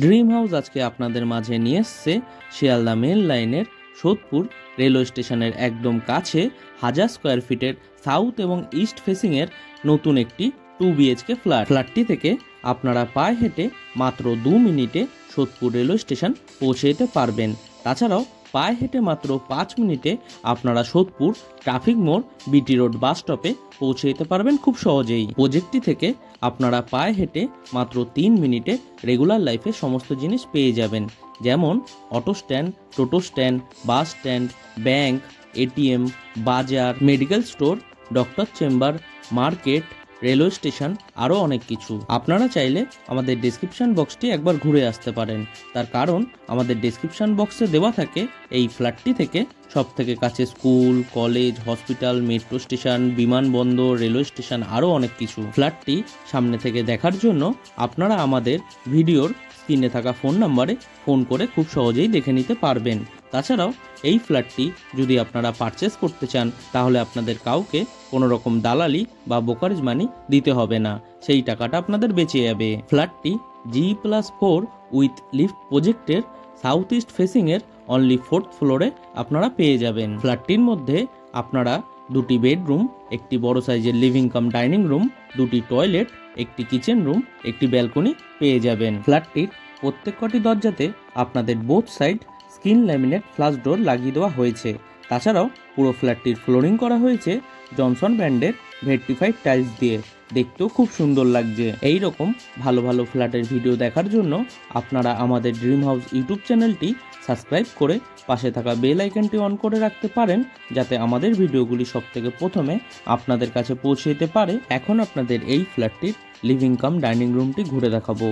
Dream house আজকে আপনাদের মাঝে নিয়ে এসছে শিয়ালদা মেন লাইনের সোদপুর রেলওয়ে স্টেশনের একদম কাছে 1000 স্কোয়ার ফিটের সাউথ এবং ইস্ট ফেসিংয়ের নতুন একটি 2 BHK ফ্ল্যাটটি থেকে আপনারা পায়ে হেঁটে মাত্র 2 মিনিটে সোদপুর রেলওয়ে স্টেশন পৌঁছে যেতে পারবেন। তাছাড়াও পায়ে হেঁটে মাত্র 5 মিনিটে আপনারা সোদপুর ট্রাফিক মোড় বিটি রোড বাস স্টপে পৌঁছে যেতে পারবেন খুব সহজেই। প্রজেক্টটি থেকে আপনারা পায়ে হেঁটে মাত্র 3 মিনিটে রেগুলার লাইফে সমস্ত জিনিস পেয়ে যাবেন, যেমন অটো স্ট্যান্ড, টোটো stand, bus stand, bank, ATM, বাজার, medical store, doctor chamber, market, railway station, আরও অনেক কিছু। আপনারা চাইলে আমাদের ডেসক্রিপশন বক্সটি একবার ঘুরে আসতে পারেন, তার কারণ আমাদের ডেসক্রিপশন বক্সে দেওয়া থাকে এই ফ্ল্যাটটি থেকে সবথেকে কাছে school, college, hospital, metro station, বিমানবন্দর, রেলওয়ে স্টেশন, আরও অনেক কিছু। ফ্ল্যাটটি সামনে থেকে দেখার জন্য আপনারা আমাদের ভিডিওর স্ক্রিনে থাকা ফোন নাম্বারে ফোন করে খুব সহজেই দেখে নিতে পারবেন। তাছাড়াও এই ফ্ল্যাটটি যদি আপনারা পারচেস করতে চান তাহলে আপনাদের কাউকে কোনো রকম দালালি বা ব্রোকারেজ মানি দিতে হবে না, সেই টাকাটা আপনাদের বেঁচে যাবে। ফ্ল্যাটটি G+4 উইথ লিফট প্রজেক্টের সাউথ ইস্ট ফেসিংয়ের অনলি 4th ফ্লোরে আপনারা পেয়ে যাবেন। ফ্ল্যাটটির মধ্যে আপনারা 2টি বেডরুম, একটি বড় সাইজের লিভিং কাম ডাইনিং রুম, 2টি টয়লেট, একটি কিচেন রুম, একটি ব্যালকনি পেয়ে যাবেন। ফ্ল্যাটটির প্রত্যেক কটি দরজাতে আপনাদের both side skin laminate flush door লাগিয়ে দেওয়া হয়েছে। তাছাড়াও পুরো ফ্ল্যাটটির ফ্লোরিং করা হয়েছে জনসন ব্র্যান্ডের ভেট্রিফাইড টাইলস দিয়ে, দেখতেও খুব সুন্দর লাগছে। এই রকম ভালো ভালো ফ্ল্যাটের ভিডিও দেখার জন্য আপনারা আমাদের ড্রিম হাউস ইউটিউব চ্যানেলটি সাবস্ক্রাইব করে পাশে থাকা বেল আইকনটি অন করে রাখতে পারেন, যাতে আমাদের ভিডিওগুলি সবথেকে প্রথমে আপনাদের কাছে পৌঁছে যেতে পারে। এখন আপনাদের এই ফ্ল্যাটটির লিভিং কাম ডাইনিং রুমটি ঘুরে দেখাবো।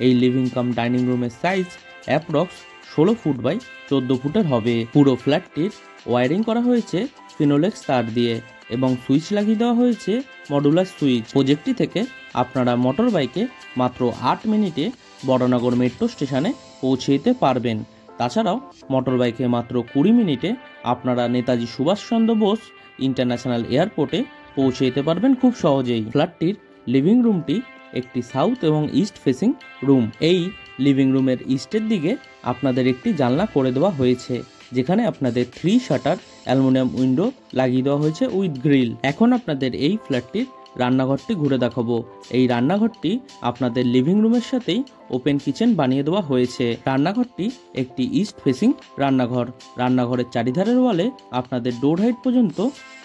এই লিভিং কাম ডাইনিং রুমের সাইজ অ্যাপ্রক্স 16 ফুট বাই 14 ফুটের হবে। পুরো ফ্ল্যাটটির ওয়ারিং করা হয়েছে ফিনোলেক্স তার দিয়ে এবং সুইচ লাগিয়ে দেওয়া হয়েছে মডুলার সুইচ। প্রজেক্টটি থেকে আপনারা মোটর বাইকে মাত্র 8 মিনিটে বড়নগর মেট্রো স্টেশনে পৌঁছে যেতে পারবেন। তাছাড়াও মোটর বাইকে মাত্র 20 মিনিটে আপনারা নেতাজি সুভাষচন্দ্র বোস ইন্টারন্যাশনাল এয়ারপোর্টে পৌঁছে যেতে পারবেন খুব সহজেই। ফ্ল্যাটটির লিভিং রুমটি একটি সাউথ এবং ইস্ট ফেসিং রুম। এই লিভিং রুমের ইস্টের দিকে আপনাদের একটি জানলা করে দেওয়া হয়েছে, যেখানে আপনাদের 3 শাটার অ্যালুমিনিয়াম উইন্ডো লাগিয়ে দেওয়া হয়েছে উইথ গ্রিল। এখন আপনাদের এই ফ্ল্যাটটির রান্নাঘরটি ঘুরে দেখাবো। এই রান্নাঘরটি আপনাদের লিভিং রুমের সাথেই ওপেন কিচেন বানিয়ে দেওয়া হয়েছে। রান্নাঘরটি একটি ইস্ট ফেসিং রান্নাঘর। রান্নাঘরের চারিধারের ওয়ালে আপনাদের ডোর হাইট পর্যন্ত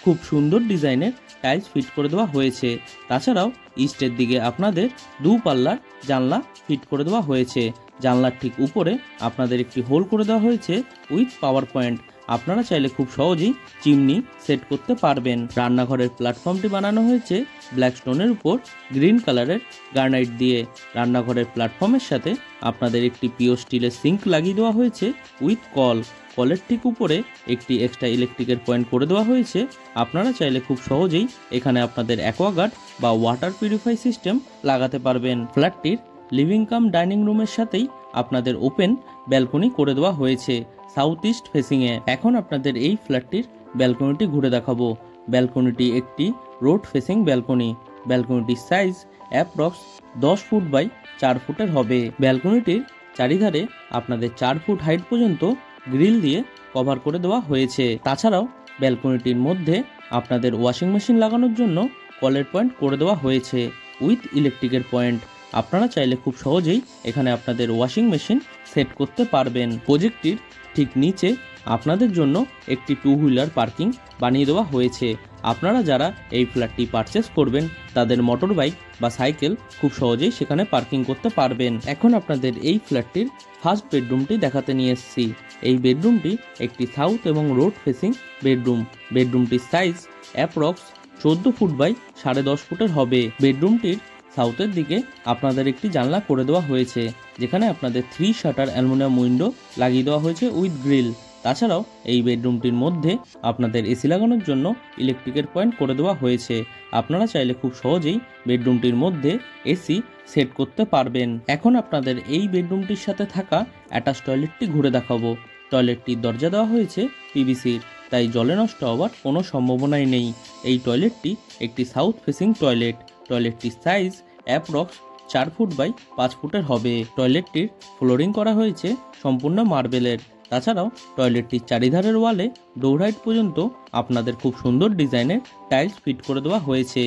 খুব সুন্দর ডিজাইনের টাইলস ফিট করে দেওয়া হয়েছে। তাছাড়াও ইস্টের দিকে আপনাদের 2 পাল্লার জানলা ফিট করে দেওয়া হয়েছে। জানলার ঠিক উপরে আপনাদের একটি হোল করে দেওয়া হয়েছে উইথ পাওয়ার পয়েন্ট। আপনারা চাইলে খুব সহজেই চিমনি সেট করতে পারবেন। রান্নাঘরের প্ল্যাটফর্মটি বানানো হয়েছে ব্ল্যাক স্টোনের উপর গ্রিন কালারের গ্রানাইট দিয়ে। রান্নাঘরের প্ল্যাটফর্মের সাথে আপনাদের একটি পিওর স্টিলের সিঙ্ক লাগিয়ে দেওয়া হয়েছে উইথ কল। কলের ঠিক উপরে একটি এক্সট্রা ইলেকট্রিকের পয়েন্ট করে দেওয়া হয়েছে। আপনারা চাইলে খুব সহজেই এখানে আপনাদের অ্যাকোয়াগার্ড বা ওয়াটার পিউরিফাই সিস্টেম লাগাতে পারবেন। ফ্ল্যাটটির লিভিং কাম ডাইনিং রুমের সাথেই আপনাদের ওপেন ব্যালকনি করে দেওয়া হয়েছে সাউথ ইস্ট ফেসিংয়ে। এখন আপনাদের এই ফ্ল্যাটটির ব্যালকনিটি ঘুরে দেখাবো। ব্যালকনিটি একটি রোড ফেসিং ব্যালকনি। ব্যালকনিটির সাইজ অ্যাপ্রক্স 10 ফুট বাই 4 ফুটের হবে। ব্যালকনিটির চারিধারে আপনাদের 4 ফুট হাইট পর্যন্ত গ্রিল দিয়ে কভার করে দেওয়া হয়েছে। তাছাড়াও ব্যালকনিটির মধ্যে আপনাদের ওয়াশিং মেশিন লাগানোর জন্য কলের পয়েন্ট করে দেওয়া হয়েছে উইথ ইলেকট্রিকের পয়েন্ট। আপনারা চাইলে খুব সহজেই এখানে আপনাদের ওয়াশিং মেশিন সেট করতে পারবেন। প্রজেক্টটির ঠিক নিচে আপনাদের জন্য একটি 2 হুইলার পার্কিং বানিয়ে দেওয়া হয়েছে। আপনারা যারা এই ফ্ল্যাটটি পারচেস করবেন তাদের মোটর বাইক বা সাইকেল খুব সহজেই সেখানে পার্কিং করতে পারবেন। এখন আপনাদের এই ফ্ল্যাটটির ফার্স্ট বেডরুমটি দেখাতে নিয়ে এসেছি। এই বেডরুমটি একটি সাউথ এবং রোড ফেসিং বেডরুম। বেডরুমটির সাইজ অ্যাপ্রক্স 14 ফুট বাই 10.5 ফুটের হবে। বেডরুমটির সাউথের দিকে আপনাদের একটি জানলা করে দেওয়া হয়েছে, যেখানে আপনাদের 3 শাটার অ্যালুমিনিয়াম উইন্ডো লাগিয়ে দেওয়া হয়েছে উইথ গ্রিল। তাছাড়াও এই বেডরুমটির মধ্যে আপনাদের এসি লাগানোর জন্য ইলেকট্রিকের পয়েন্ট করে দেওয়া হয়েছে। আপনারা চাইলে খুব সহজেই বেডরুমটির মধ্যে এসি সেট করতে পারবেন। এখন আপনাদের এই বেডরুমটির সাথে থাকা অ্যাটাচ টয়লেটটি ঘুরে দেখাবো। টয়লেটটির দরজা দেওয়া হয়েছে পিভিসির, তাই জলে নষ্ট হওয়ার কোনো সম্ভাবনাই নেই। এই টয়লেটটি একটি সাউথ ফেসিং টয়লেট। টয়লেটটির সাইজ অ্যাপ্রক্স 4 ফুট বাই 5 ফুটের হবে। টয়লেটটির ফ্লোরিং করা হয়েছে সম্পূর্ণ মার্বেলের। তাছাড়াও টয়লেটটির চারিধারের ওয়ালে ডোর হাইট পর্যন্ত আপনাদের খুব সুন্দর ডিজাইনের টাইলস ফিট করে দেওয়া হয়েছে।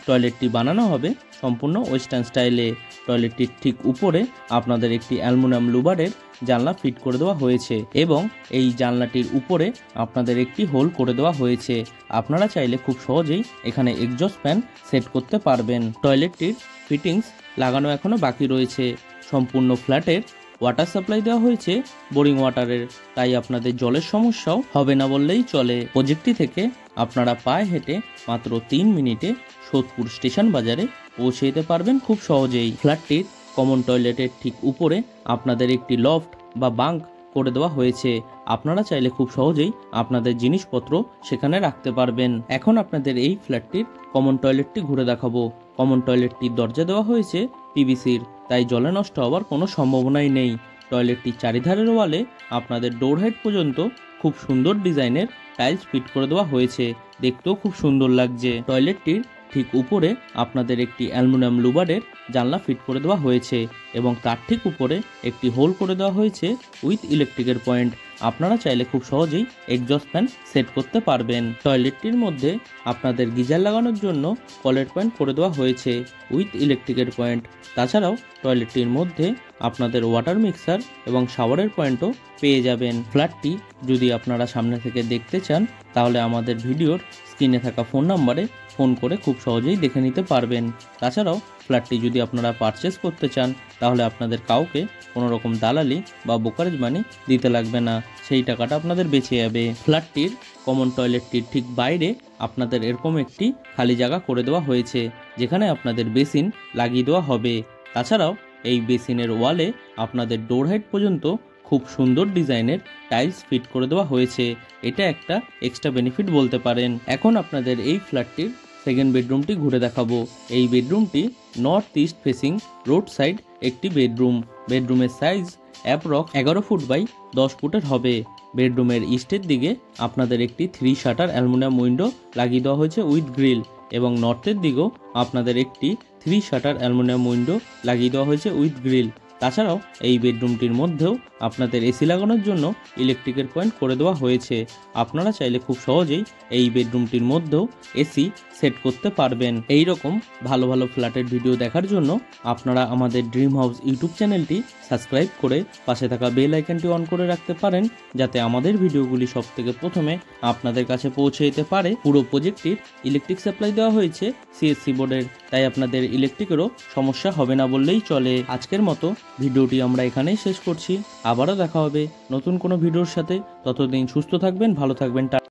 টয়লেটটি বানানো হবে সম্পূর্ণ ওয়েস্টার্ন স্টাইলে। টয়লেটটির ঠিক উপরে আপনাদের একটি অ্যালুমিনিয়াম লুবারের জানলা ফিট করে দেওয়া হয়েছে এবং এই জানলাটির উপরে আপনাদের একটি হোল করে দেওয়া হয়েছে। আপনারা চাইলে খুব সহজেই এখানে এক্সজস্ট ফ্যান সেট করতে পারবেন। টয়লেটটির ফিটিংস লাগানো এখনো বাকি রয়েছে। সম্পূর্ণ ফ্ল্যাটের ওয়াটার সাপ্লাই দেওয়া হয়েছে বোরিং ওয়াটারের, তাই আপনাদের জলের সমস্যাও হবে না বললেই চলে। প্রজেক্টটি থেকে আপনারা পায়ে হেঁটে মাত্র 3 মিনিটে সোদপুর স্টেশন বাজারে পৌঁছে যেতে পারবেন খুব সহজেই। ফ্ল্যাটটির কমন টয়লেটের ঠিক উপরে আপনাদের একটি লফট বা বাঙ্ক করে দেওয়া হয়েছে। আপনারা চাইলে খুব সহজেই আপনাদের জিনিসপত্র সেখানে রাখতে পারবেন। এখন আপনাদের এই ফ্ল্যাটটির কমন টয়লেটটি ঘুরে দেখাবো। কমন টয়লেটটির দরজা দেওয়া হয়েছে পিভিসির, তাই জলে নষ্ট হওয়ার কোনো সম্ভাবনাই নেই। টয়লেটটির চারিধারের ওয়ালে আপনাদের ডোর হাইট পর্যন্ত খুব সুন্দর ডিজাইনের টাইলস ফিট করে দেওয়া হয়েছে, দেখতেও খুব সুন্দর লাগছে। টয়লেটটির ঠিক উপরে আপনাদের একটি অ্যালুমিনিয়াম লুবারের জানলা ফিট করে দেওয়া হয়েছে এবং তার ঠিক উপরে একটি হোল করে দেওয়া হয়েছে উইথ ইলেকট্রিকের পয়েন্ট। আপনারা চাইলে খুব সহজেই এক্সজস্ট ফ্যান সেট করতে পারবেন। টয়লেটটির মধ্যে আপনাদের গিজার লাগানোর জন্য কলের পয়েন্ট করে দেওয়া হয়েছে উইথ ইলেকট্রিকের পয়েন্ট। তাছাড়াও টয়লেটটির মধ্যে আপনাদের ওয়াটার মিক্সার এবং শাওয়ারের পয়েন্টও পেয়ে যাবেন। ফ্ল্যাটটি যদি আপনারা সামনে থেকে দেখতে চান তাহলে আমাদের ভিডিওর স্ক্রিনে থাকা ফোন নাম্বারে ফোন করে খুব সহজেই দেখে নিতে পারবেন। তাছাড়াও ফ্ল্যাটটি যদি আপনারা পারচেস করতে চান তাহলে আপনাদের কাউকে কোনো রকম দালালি বা ব্রোকারেজ মানি দিতে লাগবে না, সেই টাকাটা আপনাদের বেঁচে যাবে। ফ্ল্যাটটির কমন টয়লেটটির ঠিক বাইরে আপনাদের এরকম একটি খালি জায়গা করে দেওয়া হয়েছে যেখানে আপনাদের বেসিন লাগিয়ে দেওয়া হবে। তাছাড়াও এই বেসিনের ওয়ালে আপনাদের ডোর হাইট পর্যন্ত খুব সুন্দর ডিজাইনের টাইলস ফিট করে দেওয়া হয়েছে। এটা একটা এক্সট্রা বেনিফিট বলতে পারেন। এখন আপনাদের এই ফ্ল্যাটটির সেকেন্ড বেডরুমটি ঘুরে দেখাবো। এই বেডরুমটি north east facing road side একটি বেডরুম। বেডরুমের সাইজ অ্যাপ্রক্স 11 ফুট বাই 10 ফুটের হবে। বেডরুমের ইস্টের দিকে আপনাদের একটি 3 শাটার অ্যালুমিনিয়াম উইন্ডো লাগিয়ে দেওয়া হয়েছে উইথ গ্রিল এবং নর্থের দিকেও আপনাদের একটি 3 শাটার অ্যালুমিনিয়াম উইন্ডো লাগিয়ে দেওয়া হয়েছে উইথ গ্রিল। তাছাড়াও এই বেডরুমটির মধ্যেও আপনাদের এসি লাগানোর জন্য ইলেকট্রিকের পয়েন্ট করে দেওয়া হয়েছে। আপনারা চাইলে খুব সহজেই এই বেডরুমটির মধ্যেও এসি সেট করতে পারবেন। এই রকম ভালো ভালো ফ্ল্যাটের ভিডিও দেখার জন্য আপনারা আমাদের ড্রিম হাউস ইউটিউব চ্যানেলটি সাবস্ক্রাইব করে পাশে থাকা বেল আইকনটি অন করে রাখতে পারেন, যাতে আমাদের ভিডিওগুলি সবথেকে প্রথমে আপনাদের কাছে পৌঁছে যেতে পারে। পুরো প্রজেক্টটির ইলেকট্রিক সাপ্লাই দেওয়া হয়েছে সিএসসি বোর্ডের, তাই আপনাদের ইলেকট্রিকেরও সমস্যা হবে না বললেই চলে। আজকের মতো ভিডিওটি আমরা এখানেই শেষ করছি। আবারও দেখা হবে নতুন কোনো ভিডিওর সাথে। ততদিন সুস্থ থাকবেন, ভালো থাকবেন।